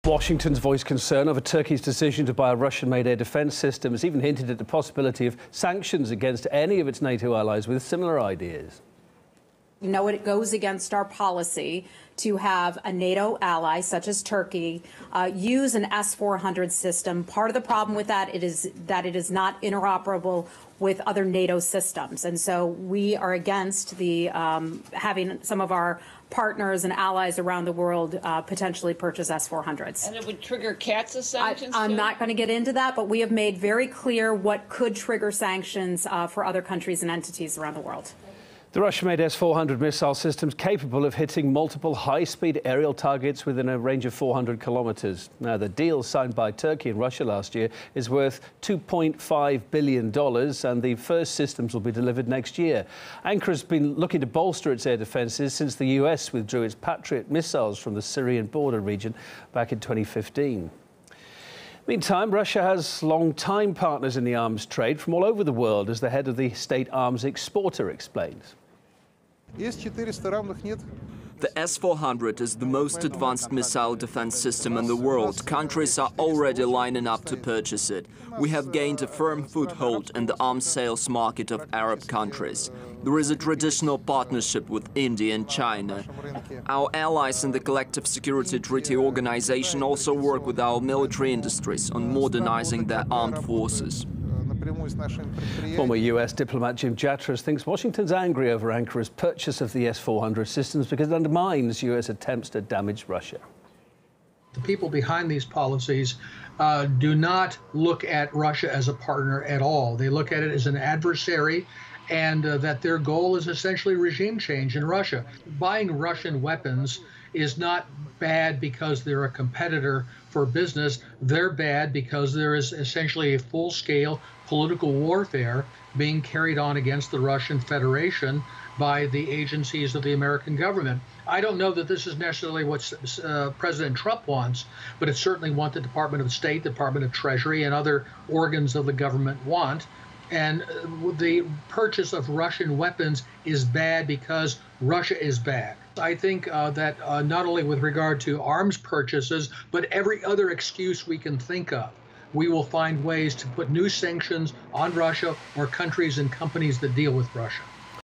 Washington's voiced concern over Turkey's decision to buy a Russian-made air defense system, has even hinted at the possibility of sanctions against any of its NATO allies with similar ideas. You know, it goes against our policy to have a NATO ally, such as Turkey, use an S400 system. Part of the problem with that is that it is not interoperable with other NATO systems. And so we are against the having some of our partners and allies around the world potentially purchase S400s. And it would trigger CATSA sanctions? I'm not going to get into that, but we have made very clear what could trigger sanctions for other countries and entities around the world. The Russian-made S-400 missile system's capable of hitting multiple high-speed aerial targets within a range of 400 kilometers. Now, the deal signed by Turkey and Russia last year is worth $2.5 billion, and the first systems will be delivered next year. Ankaра's been looking to bolster its air defences since the US withdrew its Patriot missiles from the Syrian border region back in 2015. Meantime, Russia has long-time partners in the arms trade from all over the world, as the head of the state arms exporter explains. The S-400 is the most advanced missile defense system in the world. Countries are already lining up to purchase it. We have gained a firm foothold in the arms sales market of Arab countries. There is a traditional partnership with India and China. Our allies in the Collective Security Treaty Organization also work with our military industries on modernizing their armed forces. Former US diplomat Jim Jatras thinks Washington's angry over Ankara's purchase of the S-400 systems because it undermines US attempts to damage Russia. The people behind these policies do not look at Russia as a partner at all. They look at it as an adversary, and that their goal is essentially regime change in Russia. Buying Russian weapons is not bad because they're a competitor for business. They're bad because there is essentially a full-scale political warfare being carried on against the Russian Federation by the agencies of the American government. I don't know that this is necessarily what President Trump wants, but it's certainly what the Department of State, Department of Treasury, and other organs of the government want. And the purchase of Russian weapons is bad because Russia is bad. I think that not only with regard to arms purchases, but every other excuse we can think of, we will find ways to put new sanctions on Russia or countries and companies that deal with Russia.